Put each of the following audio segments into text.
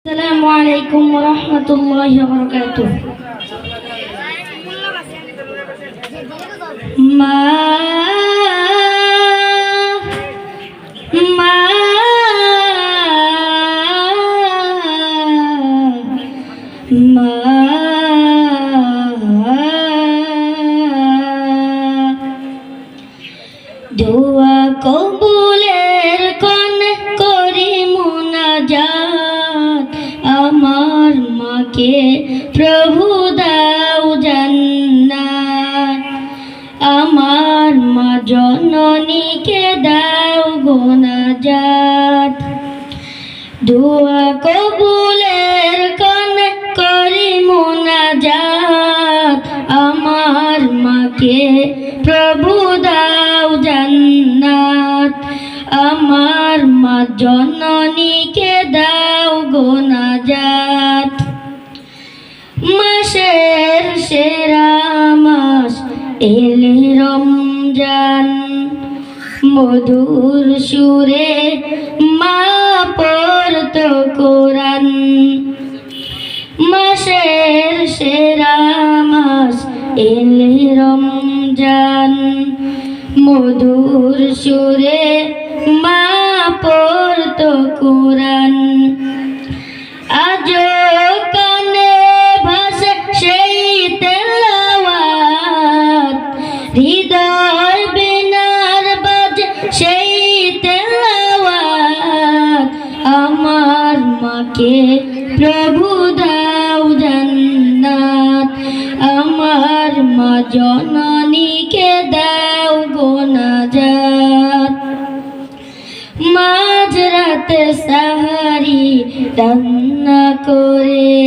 السلام عليكم ورحمة الله وبركاته. দোয়া কবুলের কনে করি মুনাজাত, আমার মাকে প্রভু দাও জান্নাত, আমার মা জননীকে দাও গুনাজাত। দোয়া কবুলের কনে করি মুনাজাত, আমার মাকে প্রভু দাও জান্নাত, আমার মা জননীকে দাও গুনাজাত। মাসের সেরা মাস এলে রমজান, মধুর সুরে মা পড়তো কোরআন। মাসের সেরা মাস এলে রমজান, মধুর সুরে মা পড়তো কোরআন। আজও কানে ভাসে সেই তেলাওয়াত, হৃদয় বিনার বাজে সেই তেলাওয়াত, আমার মাকে প্রভু দাও জান্নাত, আমার মা জননীকে দাও গুনাজাত। মাঝরাতে সাহারি রান্না করে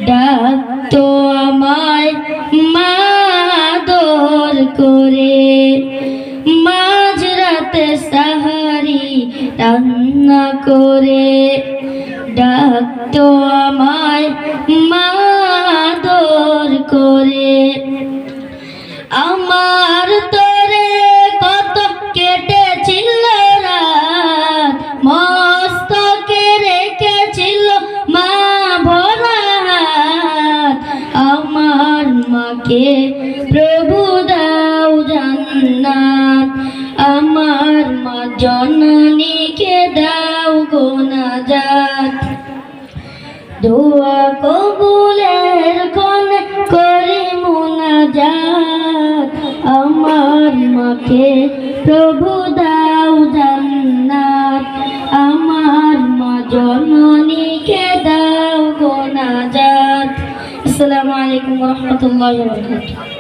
ডাকতো আমায় মা আদর করে, মাঝরাতে সাহারি রান্না করে ডাকতো আমায় মা আদর করে। আমার তোরে কত কেটেছিল রাত, মস্তকে রেখেছিল মা ভরা হাত, আমার মাকে প্রভু দাও জান্নাত, আমার মা জননীকে দাও গুনাজাত। দোয়া কবুলের কনে করি মুনাজাত, আমার মাকে প্রভু দাও জান্নাত, আমার মা জননীকে দাও গুনাজাত। আসসালামু আলাইকুম ওয়া রাহমাতুল্লাহি ওয়া বারাকাতুহু।